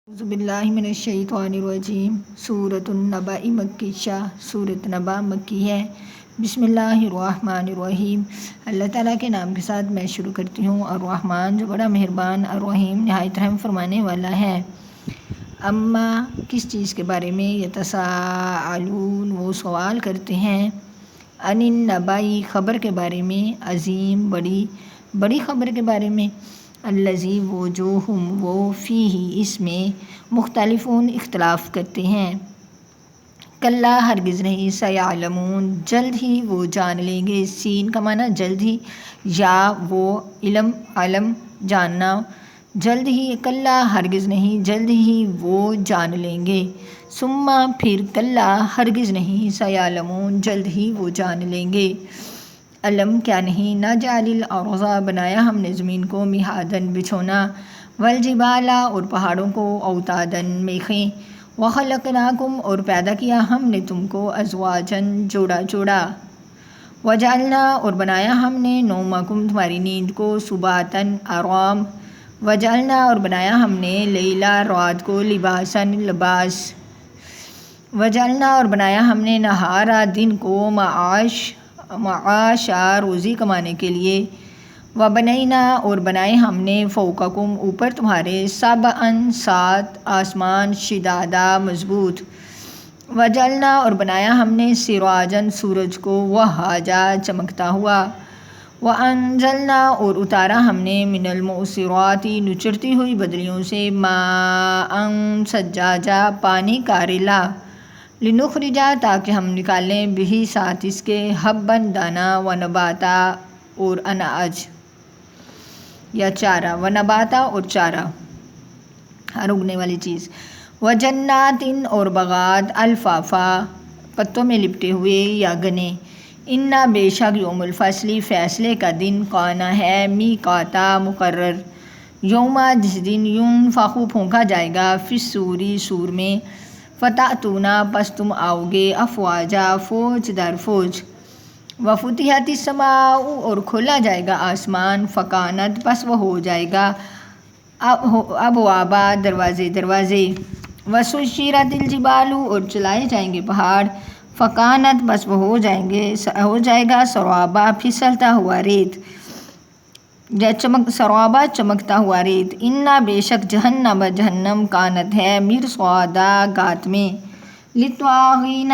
اعوذ باللہ من الشیطان الرجیم۔ سورۃ النبأ مکیہ، سورۃ نبا مکی ہے۔ بسم اللہ الرحمن الرحیم۔ اللہ تعالیٰ کے نام کے ساتھ میں شروع کرتی ہوں۔ الرحمن جو بڑا مہربان، الرحیم نہایت رحم فرمانے والا ہے۔ اما کس چیز کے بارے میں، یتساءلون وہ سوال کرتے ہیں، عن النبأ خبر کے بارے میں، عظیم بڑی خبر کے بارے میں، الذی وہ جو ہم وہ فیہ اس میں مختلفون اختلاف کرتے ہیں۔ کلا ہرگز نہیں، سیعلمون جلد ہی وہ جان لیں گے، سین کا معنی جلد ہی، یا وہ علم جاننا، جلد ہی، کلا ہرگز نہیں جلد ہی وہ جان لیں گے، ثم پھر کلا ہرگز نہیں، سیعلمون جلد ہی وہ جان لیں گے۔ علم کیا نہیں، نجعل الارض بنایا ہم نے زمین کو، مہادن بچھونا، والجبال اور پہاڑوں کو، اوتادن میخیں، وخلقناکم اور پیدا کیا ہم نے تم کو، ازواجن جوڑا جوڑا، وجعلنا اور بنایا ہم نے نومکم تمہاری نیند کو، سباتن آرام، وجعلنا اور بنایا ہم نے لیلا رات کو، لباسن لباس، وجعلنا اور بنایا ہم نے نہارا دن کو، معاشا روزی کمانے کے لیے، وبنینا اور بنائے ہم نے فوقکم اوپر تمہارے، سبعن 7 آسمان، شدادا مضبوط، وجعلنا اور بنایا ہم نے سراجن سورج کو، وہاجا چمکتا ہوا، وانزلنا اور اتارا ہم نے من المعصرات نچڑتی ہوئی بدلیوں سے، ماء ثجاجا پانی کا ریلا، لنخرجا تاکہ ہم نکالیں، بہی ساتھ اس کے، حبًا دانہ، ونباتا اور اناج یا چارہ، ونباتا اور چارہ ہر اگنے والی چیز، وجناتن اور باغات، الفافا پتوں میں لپٹے ہوئے یا گنے، انا بے شک یوم الفصل فیصلے کا دن، کانا ہے، میقاتا مقرر، یوما جس دن، ینفخ پھونکا جائے گا، فی الصور سور میں، فتأتون پس تم آؤ گے، افواجا فوج در فوج، وفتحت السماء اور کھولا جائے گا آسمان، فکانت پس وہ ہو جائے گا، ابوابا دروازے، وسیرت الجبال اور چلائے جائیں گے پہاڑ، فکانت بس وہ ہو جائے گا، سرابا پھسلتا ہوا ریت، یا سرابا چمکتا ہوا ریت، انا بے شک جہنم کانت ہے، مرصادا گات میں، للطاغین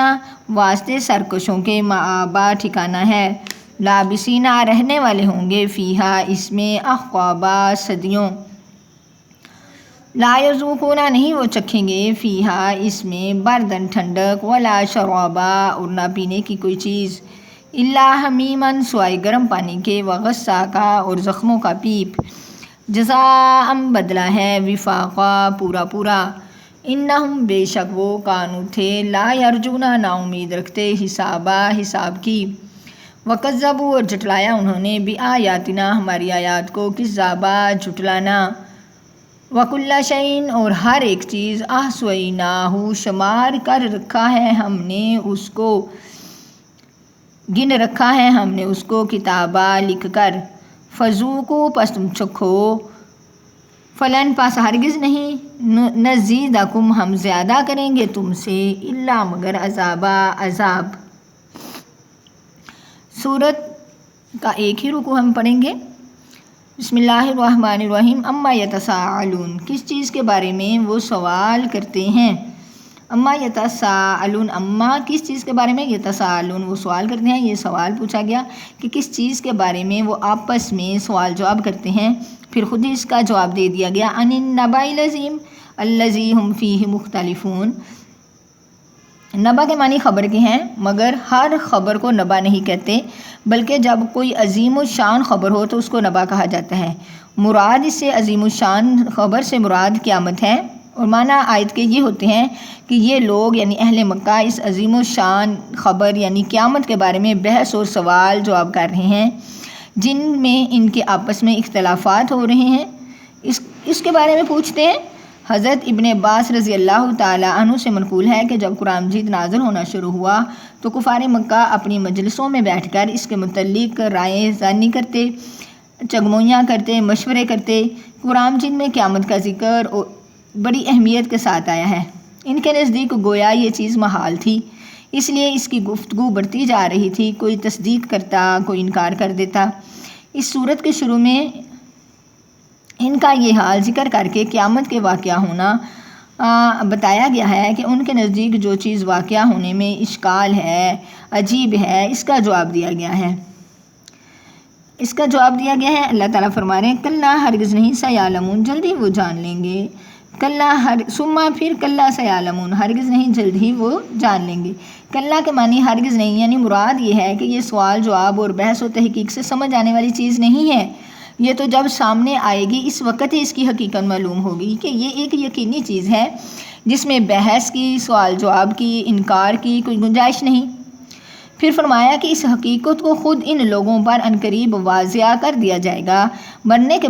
واسطے سرکشوں کے، مآبا ٹھکانہ ہے، لابسین رہنے والے ہوں گے، فیہا اس میں، احقابا صدیوں، لا یذوقون نہیں وہ چکھیں گے، فیہا اس میں، بردن ٹھنڈک، ولا شرابا اور نہ پینے کی کوئی چیز، الا حمیما سوائے گرم پانی کے، وغساقا اور زخموں کا پیپ، جزاء بدلہ ہے، وفاقا پورا، انہم بے شک وہ، کانو تھے، لا یرجون نا امید رکھتے، حساب کی، وکذبوا اور جھٹلایا انہوں نے، بآیاتنا ہماری آیات کو، کذابا جھٹلانا، وکل شیء اور ہر ایک چیز، احصیناہ شمار کر رکھا ہے ہم نے اس کو، گن رکھا ہے ہم نے اس کو، کتابا لکھ کر، فذوقوا پس تم چکھو، فلن پس ہرگز نہیں، نزیدکم ہم زیادہ کریں گے تم سے، الا مگر عذاب۔ سورت کا ایک ہی رکوع ہم پڑھیں گے۔ بسم اللہ الرحمن الرحیم۔ اما یتساءلون کس چیز کے بارے میں وہ سوال کرتے ہیں، اما یتساءلون اما کس چیز کے بارے میں، یتساءلون وہ سوال کرتے ہیں، یہ سوال پوچھا گیا کہ کس چیز کے بارے میں وہ آپس میں سوال جواب کرتے ہیں، پھر خود ہی اس کا جواب دے دیا گیا، عن النبأ العظیم الذی ہم فیہ مختلفون۔ نبا کے معنی خبر کے ہیں، مگر ہر خبر کو نبا نہیں کہتے، بلکہ جب کوئی عظیم الشان خبر ہو تو اس کو نبا کہا جاتا ہے۔ مراد اس سے عظیم الشان خبر سے مراد قیامت ہے، اور معنی آیت کے یہ ہوتے ہیں کہ یہ لوگ یعنی اہل مکہ اس عظیم الشان خبر یعنی قیامت کے بارے میں بحث اور سوال جواب کر رہے ہیں، جن میں ان کے آپس میں اختلافات ہو رہے ہیں، اس کے بارے میں پوچھتے ہیں۔ حضرت ابن عباس رضی اللہ تعالیٰ عنہ سے منقول ہے کہ جب قرآن مجید نازل ہونا شروع ہوا تو کفار مکہ اپنی مجلسوں میں بیٹھ کر اس کے متعلق رائے زنی کرتے، چگمویاں کرتے، مشورے کرتے، قرآن مجید میں قیامت کا ذکر بڑی اہمیت کے ساتھ آیا ہے۔ ان کے نزدیک گویا یہ چیز محال تھی، اس لیے اس کی گفتگو بڑھتی جا رہی تھی، کوئی تصدیق کرتا، کوئی انکار کر دیتا۔ اس صورت کے شروع میں ان کا یہ حال ذکر کر کے قیامت کے واقعہ ہونا بتایا گیا ہے کہ ان کے نزدیک جو چیز واقعہ ہونے میں اشکال ہے، عجیب ہے، اس کا جواب دیا گیا ہے۔ اللہ تعالیٰ فرما رہے ہیں کلا ہرگز نہیں، سیعلمون جلدی وہ جان لیں گے، ثم پھر کلا سیعلمون ہرگز نہیں، جلد ہی وہ جان لیں گے۔ کلا کے معنی ہرگز نہیں، یعنی مراد یہ ہے کہ یہ سوال جواب اور بحث و تحقیق سے سمجھ آنے والی چیز نہیں ہے، یہ تو جب سامنے آئے گی اس وقت ہی اس کی حقیقت معلوم ہوگی کہ یہ ایک یقینی چیز ہے جس میں بحث کی، سوال جواب کی، انکار کی کوئی گنجائش نہیں۔ پھر فرمایا کہ اس حقیقت کو خود ان لوگوں پر عنقریب واضح کر دیا جائے گا، مرنے کے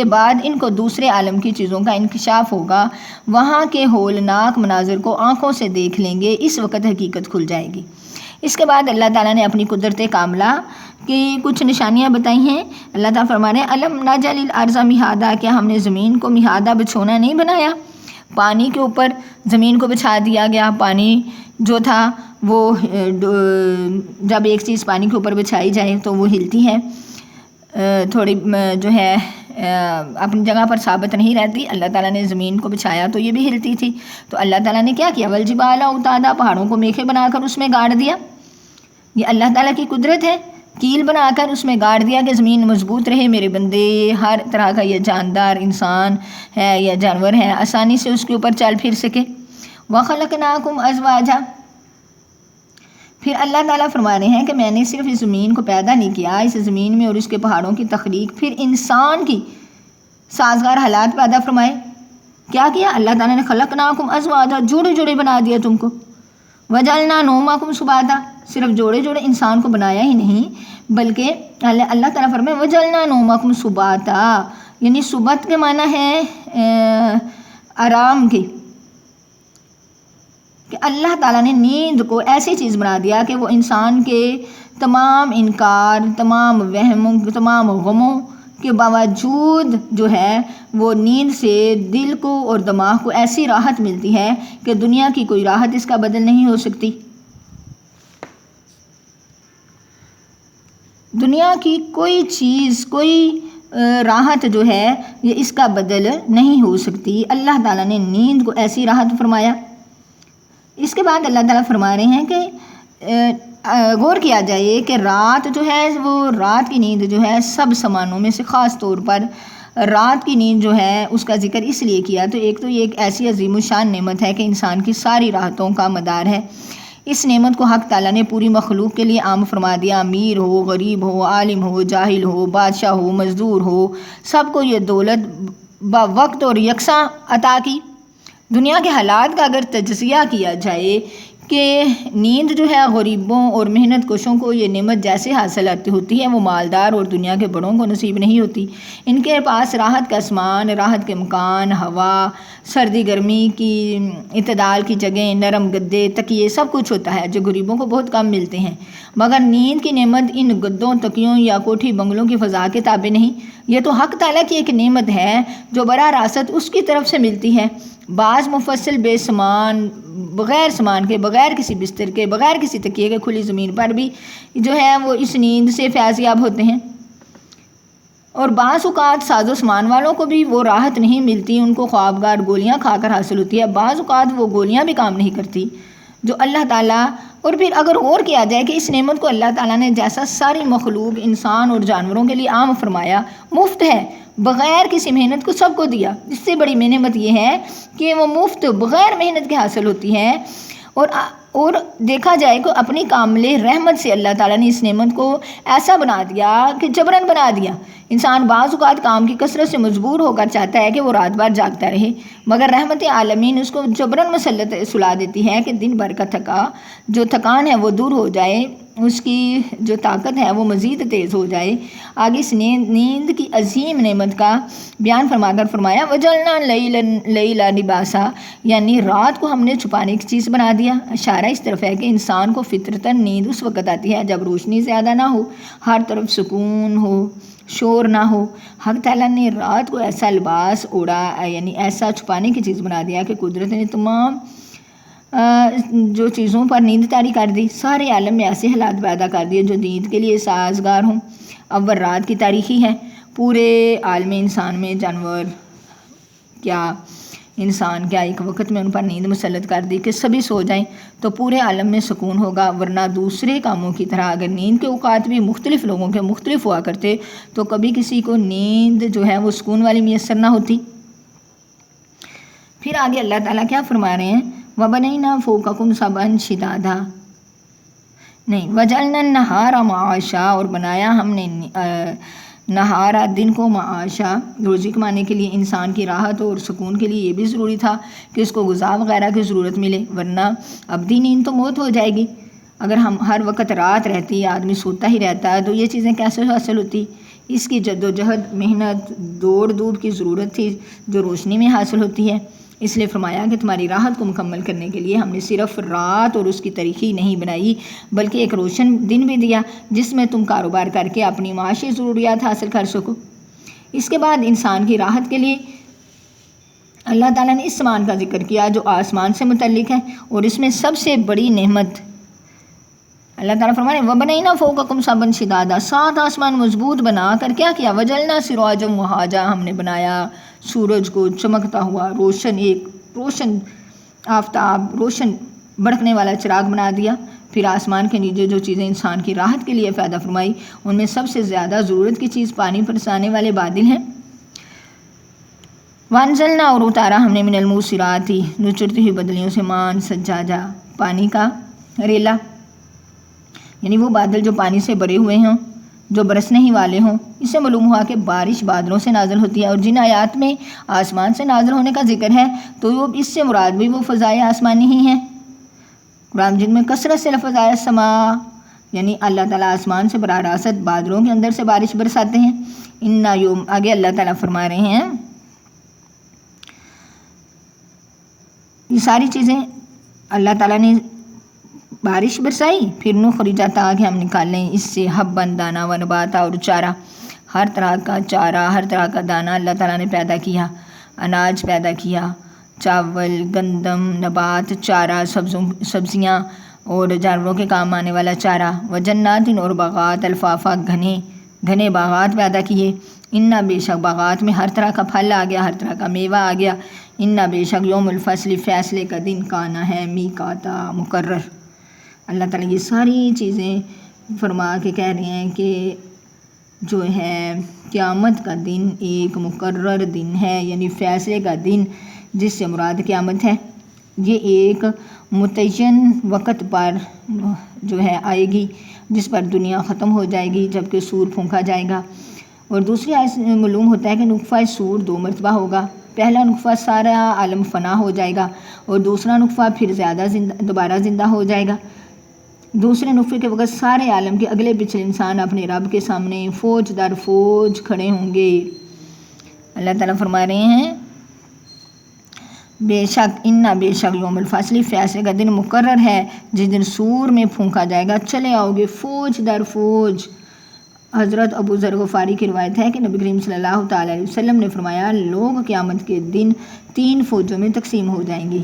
بعد ان کو دوسرے عالم کی چیزوں کا انکشاف ہوگا، وہاں کے ہولناک مناظر کو آنکھوں سے دیکھ لیں گے، اس وقت حقیقت کھل جائے گی۔ اس کے بعد اللہ تعالیٰ نے اپنی قدرت کاملہ کی کچھ نشانیاں بتائی ہیں۔ اللہ تعالیٰ فرما رہے ہیں الم نجعل الارض مہادا، کیا ہم نے زمین کو مہادا بچھونا نہیں بنایا؟ پانی کے اوپر زمین کو بچھا دیا گیا۔ پانی جو تھا وہ جب ایک چیز پانی کے اوپر بچھائی جائے تو وہ ہلتی ہے، تھوڑی جو ہے اپنی جگہ پر ثابت نہیں رہتی۔ اللہ تعالیٰ نے زمین کو بچھایا تو یہ بھی ہلتی تھی، تو اللہ تعالیٰ نے کیا کیا؟ والجبال اوتادا، پہاڑوں کو میخے بنا کر اس میں گاڑ دیا۔ یہ اللہ تعالیٰ کی قدرت ہے، کیل بنا کر اس میں گاڑ دیا کہ زمین مضبوط رہے، میرے بندے ہر طرح کا یہ جاندار انسان ہے یا جانور ہے آسانی سے اس کے اوپر چل پھر سکے۔ وَخَلَقْنَاكُمْ أَزْوَاجًا، پھر اللہ تعالیٰ فرما رہے ہیں کہ میں نے صرف اس زمین کو پیدا نہیں کیا، اس زمین میں اور اس کے پہاڑوں کی تخلیق، پھر انسان کی سازگار حالات پیدا فرمائے۔ کیا کیا؟ اللہ تعالیٰ نے خلقناکم ازواجا، جوڑے جوڑے بنا دیا تم کو۔ وجعلنا نومکم سباتا، صرف جوڑے جوڑے انسان کو بنایا ہی نہیں بلکہ اللہ تعالیٰ فرمائے وجعلنا نومکم سباتا، یعنی سبت کے معنی ہے آرام کے، کہ اللہ تعالیٰ نے نیند کو ایسی چیز بنا دیا کہ وہ انسان کے تمام انکار، تمام وہموں، تمام غموں کے باوجود جو ہے وہ نیند سے دل کو اور دماغ کو ایسی راحت ملتی ہے کہ دنیا کی کوئی راحت اس کا بدل نہیں ہو سکتی۔ دنیا کی کوئی چیز، کوئی راحت جو ہے یہ اس کا بدل نہیں ہو سکتی۔ اللہ تعالیٰ نے نیند کو ایسی راحت فرمایا۔ اس کے بعد اللہ تعالیٰ فرما رہے ہیں کہ غور کیا جائے کہ رات جو ہے وہ رات کی نیند جو ہے سب سمانوں میں سے خاص طور پر رات کی نیند جو ہے اس کا ذکر اس لیے کیا، تو ایک تو یہ ایک ایسی عظیم الشان نعمت ہے کہ انسان کی ساری راحتوں کا مدار ہے۔ اس نعمت کو حق تعالیٰ نے پوری مخلوق کے لیے عام فرما دیا، امیر ہو، غریب ہو، عالم ہو، جاہل ہو، بادشاہ ہو، مزدور ہو، سب کو یہ دولت با وقت اور یکساں عطا کی۔ دنیا کے حالات کا اگر تجزیہ کیا جائے کہ نیند جو ہے غریبوں اور محنت کشوں کو یہ نعمت جیسے حاصل ہوتی ہے وہ مالدار اور دنیا کے بڑوں کو نصیب نہیں ہوتی۔ ان کے پاس راحت کا آسمان، راحت کے مکان، ہوا، سردی گرمی کی اعتدال کی جگہیں، نرم گدے، تکیے، سب کچھ ہوتا ہے جو غریبوں کو بہت کم ملتے ہیں۔ مگر نیند کی نعمت ان گدوں، تکیوں یا کوٹھی بنگلوں کی فضا کے تابع نہیں، یہ تو حق تعالیٰ کی ایک نعمت ہے جو براہ راست اس کی طرف سے ملتی ہے۔ بعض مفصل بے سامان، بغیر سامان کے، بغیر کسی بستر کے، بغیر کسی تکیے کے کھلی زمین پر بھی جو ہے وہ اس نیند سے فیض یاب ہوتے ہیں، اور بعض اوقات ساز و سامان والوں کو بھی وہ راحت نہیں ملتی، ان کو خوابگار گولیاں کھا کر حاصل ہوتی ہے، بعض اوقات وہ گولیاں بھی کام نہیں کرتی جو اللہ تعالیٰ۔ اور پھر اگر غور کیا جائے کہ اس نعمت کو اللہ تعالیٰ نے جیسا ساری مخلوق، انسان اور جانوروں کے لیے عام فرمایا، مفت ہے، بغیر کسی محنت کو سب کو دیا، اس سے بڑی نعمت یہ ہے کہ وہ مفت بغیر محنت کے حاصل ہوتی ہے۔ اور دیکھا جائے کہ اپنی کامل رحمت سے اللہ تعالیٰ نے اس نعمت کو ایسا بنا دیا کہ جبراً بنا دیا۔ انسان بعض اوقات کام کی کثرت سے مجبور ہو کر چاہتا ہے کہ وہ رات بھر جاگتا رہے، مگر رحمت عالمین اس کو جبراً مسلط سلا دیتی ہے کہ دن بھر کا جو تھکان ہے وہ دور ہو جائے، اس کی جو طاقت ہے وہ مزید تیز ہو جائے۔ آگے اس نیند کی عظیم نعمت کا بیان فرما کر فرمایا وجعلنا اللیل لباسا، یعنی رات کو ہم نے چھپانے کی چیز بنا دیا۔ اشارہ اس طرف ہے کہ انسان کو فطرتاً نیند اس وقت آتی ہے جب روشنی زیادہ نہ ہو، ہر طرف سکون ہو، شور نہ ہو۔ حق تعالیٰ نے رات کو ایسا لباس اوڑا، یعنی ایسا چھپانے کی چیز بنا دیا کہ قدرت نے تمام جو چیزوں پر نیند طاری کر دی، سارے عالم میں ایسے حالات پیدا کر دیے جو نیند کے لیے سازگار ہوں۔ اول رات کی تاریخی ہے، پورے عالم انسان میں جانور کیا انسان کیا ایک وقت میں ان پر نیند مسلط کر دی کہ سبھی سو جائیں تو پورے عالم میں سکون ہوگا، ورنہ دوسرے کاموں کی طرح اگر نیند کے اوقات بھی مختلف لوگوں کے مختلف ہوا کرتے تو کبھی کسی کو نیند جو ہے وہ سکون والی میسر نہ ہوتی۔ پھر آگے اللہ تعالیٰ کیا فرما رہے ہیں وَبَنَيْنَا فَوْقَكُمْ سَبْعًا شِدَادًا، نہیں وَجَعَلْنَا النَّهَارَ مَعَاشًا، اور بنایا ہم نے نہارا دن کو معاشا روزی کمانے کے لیے، انسان کی راحت اور سکون کے لیے یہ بھی ضروری تھا کہ اس کو غذا وغیرہ کی ضرورت ملے، ورنہ ابدی نیند تو موت ہو جائے گی۔ اگر ہم ہر وقت رات رہتی، آدمی سوتا ہی رہتا ہے تو یہ چیزیں کیسے حاصل ہوتی؟ اس کی جد و جہد، محنت، دوڑ دھوپ کی ضرورت تھی جو روشنی میں حاصل ہوتی ہے۔ اس لیے فرمایا کہ تمہاری راحت کو مکمل کرنے کے لیے ہم نے صرف رات اور اس کی تاریخی نہیں بنائی بلکہ ایک روشن دن بھی دیا جس میں تم کاروبار کر کے اپنی معاشی ضروریات حاصل کر سکو۔ اس کے بعد انسان کی راحت کے لیے اللہ تعالیٰ نے اس سامان کا ذکر کیا جو آسمان سے متعلق ہے، اور اس میں سب سے بڑی نعمت اللہ تعالیٰ فرمانے وَبَنَيْنَا فَوْقَكُمْ سَبْعًا شِدَادًا، 7 آسمان مضبوط بنا کر کیا کیا وَجَعَلْنَا سِرَاجًا وَهَاجًا، ہم نے بنایا سورج کو چمکتا ہوا روشن، ایک روشن آفتاب، روشن بڑکنے والا چراغ بنا دیا۔ پھر آسمان کے نیچے جو چیزیں انسان کی راحت کے لیے پیدا فرمائی ان میں سب سے زیادہ ضرورت کی چیز پانی برسانے والے بادل ہیں۔ وَأَنزَلْنَا، اور اتارا ہم نے من الموسرات، نچڑتی ہوئی بدلیوں سے مان سجاجا، پانی کا ریلا، یعنی وہ بادل جو پانی سے بھرے ہوئے ہوں، جو برسنے ہی والے ہوں۔ اس سے معلوم ہوا کہ بارش بادلوں سے نازل ہوتی ہے، اور جن آیات میں آسمان سے نازل ہونے کا ذکر ہے تو اس سے مراد بھی وہ فضائے آسمانی ہی ہیں۔ قرآن جن میں کثرت سے لفظ آیا سما، یعنی اللہ تعالیٰ آسمان سے براہ راست بادلوں کے اندر سے بارش برساتے ہیں۔ یوم، آگے اللہ تعالیٰ فرما رہے ہیں یہ ساری چیزیں اللہ تعالیٰ نے بارش برسائی، پھر نخرج تاکہ ہم نکالیں اس سے حبًا، دانہ، و نباتا، اور چارہ، ہر طرح کا چارہ، ہر طرح کا دانہ اللہ تعالیٰ نے پیدا کیا، اناج پیدا کیا، چاول، گندم، نبات، چارہ، سبزیاں اور جانوروں کے کام آنے والا چارہ، وجنات، اور باغات، الفافا، گھنے باغات پیدا کیے۔ انا، بے شک باغات میں ہر طرح کا پھل آ گیا، ہر طرح کا میوہ آ گیا۔ انا، بے شک یوم الفصل، فیصلے کا دن، کانا ہے میقاتا، مقرر۔ اللہ تعالیٰ یہ ساری چیزیں فرما کے کہہ رہے ہیں کہ جو ہے قیامت کا دن ایک مقرر دن ہے، یعنی فیصلے کا دن جس سے مراد قیامت ہے، یہ ایک متعین وقت پر جو ہے آئے گی جس پر دنیا ختم ہو جائے گی جبکہ سور پھونکا جائے گا۔ اور دوسری آیت میں معلوم ہوتا ہے کہ نطفہ سور 2 مرتبہ ہوگا، پہلا نطفہ سارا عالم فنا ہو جائے گا اور دوسرا نطفہ پھر دوبارہ زندہ ہو جائے گا۔ دوسرے نطفے کے وقت سارے عالم کے اگلے پچھلے انسان اپنے رب کے سامنے فوج در فوج کھڑے ہوں گے۔ اللہ تعالیٰ فرما رہے ہیں بے شک بے شک یوم الفصل، فیصلے کا دن مقرر ہے جس دن سور میں پھونکا جائے گا، چلے آؤ گے فوج در فوج۔ حضرت ابو ذر غفاری کی روایت ہے کہ نبی کریم صلی اللہ تعالیٰ علیہ وسلم نے فرمایا لوگ قیامت کے دن 3 فوجوں میں تقسیم ہو جائیں گے۔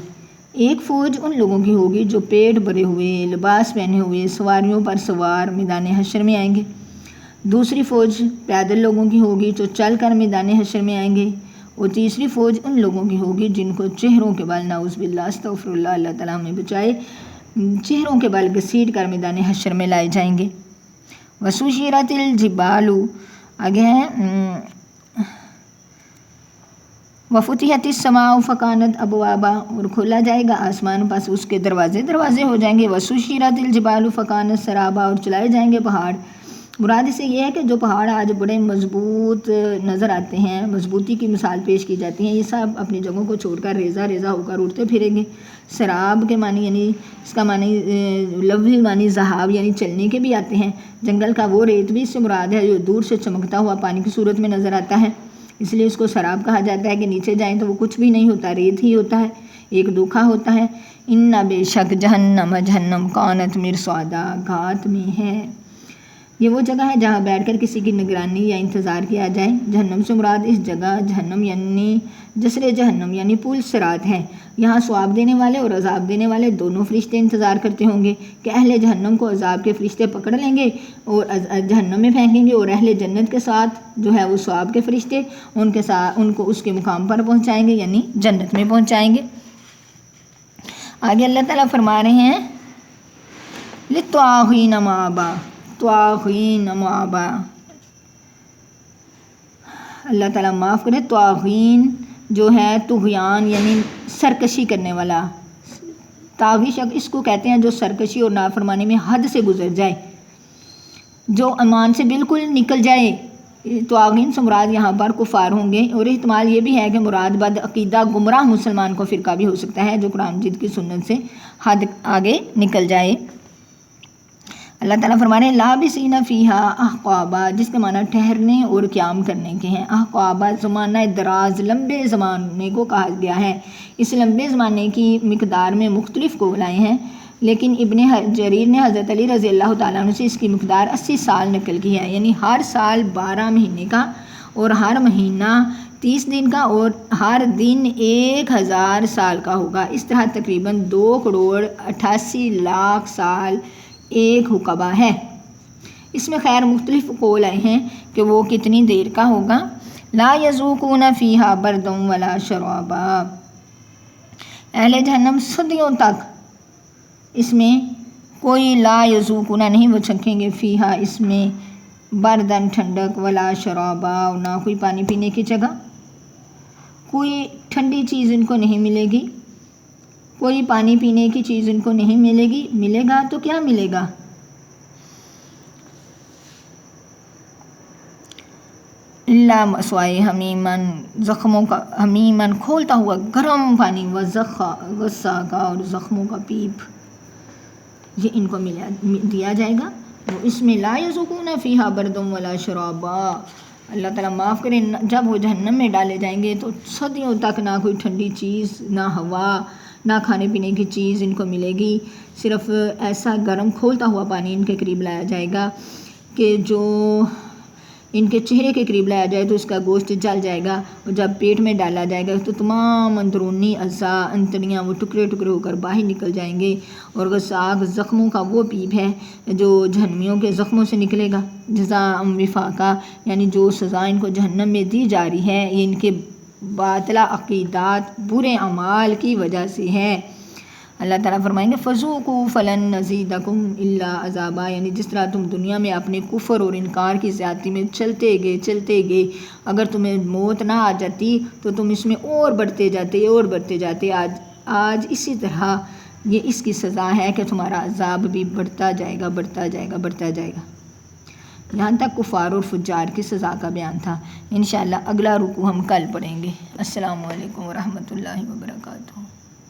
ایک فوج ان لوگوں کی ہوگی جو پیٹ بھرے ہوئے، لباس پہنے ہوئے، سواریوں پر سوار میدان حشر میں آئیں گے۔ دوسری فوج پیدل لوگوں کی ہوگی جو چل کر میدان حشر میں آئیں گے، اور تیسری فوج ان لوگوں کی ہوگی جن کو چہروں کے بل، نعوذ باللہ، استغفر اللہ، اللہ تعالیٰ ہمیں بچائے، چہروں کے بل گھسیٹ کر میدان حشر میں لائے جائیں گے۔ وسوشیرت الجبال، آگے ہیں وفتحت السماء فکانت ابوابا، اور کھولا جائے گا آسمان پس اس کے دروازے ہو جائیں گے۔ وسوشیرت الجبال فکانت سرابا، اور چلائے جائیں گے پہاڑ مراد سے یہ ہے کہ جو پہاڑ آج بڑے مضبوط نظر آتے ہیں، مضبوطی کی مثال پیش کی جاتی ہیں، یہ سب اپنی جگہوں کو چھوڑ کر ریزہ ریزہ ہو کر اڑتے پھریں گے۔ سراب کے معنی یعنی اس کا معنی لفظی معنی ذہاب یعنی چلنے کے بھی آتے ہیں۔ جنگل کا وہ ریت بھی اس سے مراد ہے جو دور سے چمکتا ہوا پانی کی صورت میں نظر آتا ہے، اس لیے اس کو سراب کہا جاتا ہے کہ نیچے جائیں تو وہ کچھ بھی نہیں ہوتا، ریت ہی ہوتا ہے، ایک دھوکھا ہوتا ہے۔ ان بے شک جہنم کانت مرصادا گھات میں ہے۔ یہ وہ جگہ ہے جہاں بیٹھ کر کسی کی نگرانی یا انتظار کیا جائے۔ جہنم سے مراد اس جگہ جہنم یعنی جسر جہنم یعنی پل صراط ہے۔ یہاں ثواب دینے والے اور عذاب دینے والے دونوں فرشتے انتظار کرتے ہوں گے کہ اہل جہنم کو عذاب کے فرشتے پکڑ لیں گے اور جہنم میں پھینکیں گے، اور اہل جنت کے ساتھ جو ہے وہ ثواب کے فرشتے ان کو اس کے مقام پر پہنچائیں گے یعنی جنت میں پہنچائیں گے۔ آگے اللہ تعالیٰ فرما رہے ہیں للطاغین مآبا، طاغین مآبا، اللہ تعالیٰ معاف کرے، طاغین جو ہے طغیان یعنی سرکشی کرنے والا، طاغی شخص اس کو کہتے ہیں جو سرکشی اور نافرمانی میں حد سے گزر جائے، جو ایمان سے بالکل نکل جائے۔ طاغین سے مراد یہاں پر کفار ہوں گے، اور احتمال یہ بھی ہے کہ مراد بد عقیدہ گمراہ مسلمان کو فرقہ بھی ہو سکتا ہے جو قرآن مجید کی سنت سے حد آگے نکل جائے۔ اللہ تعالیٰ فرما رہے ہیں لابسین فیہا احقابا، جس کے معنی ٹھہرنے اور قیام کرنے کے ہیں۔ احقابا زمانہ دراز، لمبے زمانے کو کہا گیا ہے۔ اس لمبے زمانے کی مقدار میں مختلف قول آئے ہیں، لیکن ابن جریر نے حضرت علی رضی اللہ تعالیٰ عنہ سے اس کی مقدار 80 سال نقل کی ہے، یعنی ہر سال 12 مہینے کا اور ہر مہینہ 30 دن کا اور ہر دن 1000 سال کا ہوگا۔ اس طرح تقریباً 2,88,00,000 سال ایک حقبہ ہے۔ اس میں خیر مختلف قول آئے ہیں کہ وہ کتنی دیر کا ہوگا۔ لا یذوقون فیہا بردا ولا شرابا، اہل جہنم صدیوں تک اس میں کوئی لا یذوقون نہیں وہ چکھیں گے، فیہا اس میں بردن ٹھنڈک، ولا شرابا اور نہ کوئی پانی پینے کی جگہ، کوئی ٹھنڈی چیز ان کو نہیں ملے گی، کوئی پانی پینے کی چیز ان کو نہیں ملے گی۔ ملے گا تو کیا ملے گا؟ اللہ سوائے حمیمن، زخموں کا، حمیمن کھولتا ہوا گرم پانی، غصہ کا اور زخموں کا پیپ، یہ ان کو دیا جائے گا۔ وہ اس میں لا یذوقون فیہا بردا ولا شرابا، اللہ تعالیٰ معاف کرے، جب وہ جہنم میں ڈالے جائیں گے تو صدیوں تک نہ کوئی ٹھنڈی چیز، نہ ہوا، نہ کھانے پینے کی چیز ان کو ملے گی، صرف ایسا گرم کھولتا ہوا پانی ان کے قریب لایا جائے گا کہ جو ان کے چہرے کے قریب لایا جائے تو اس کا گوشت جل جائے گا، اور جب پیٹ میں ڈالا جائے گا تو تمام اندرونی اعضاء، انتڑیاں وہ ٹکڑے ٹکڑے ہو کر باہر نکل جائیں گے، اور غصاق زخموں کا وہ پیپ ہے جو جہنمیوں کے زخموں سے نکلے گا۔ جزاء وفاقا، یعنی جو سزا ان کو جہنم میں دی جا رہی ہے یہ ان کے باطلہ عقیدات، برے اعمال کی وجہ سے ہے۔ اللہ تعالیٰ فرمائیں گے فذوقوا فلن نزیدکم الا عذابا، یعنی جس طرح تم دنیا میں اپنے کفر اور انکار کی زیادتی میں چلتے گئے، اگر تمہیں موت نہ آ جاتی تو تم اس میں اور بڑھتے جاتے۔ آج اسی طرح یہ اس کی سزا ہے کہ تمہارا عذاب بھی بڑھتا جائے گا۔ یہاں تک کفار اور فجار کی سزا کا بیان تھا۔ انشاءاللہ اگلا رکوع ہم کل پڑھیں گے۔ السلام علیکم ورحمۃ اللہ وبرکاتہ۔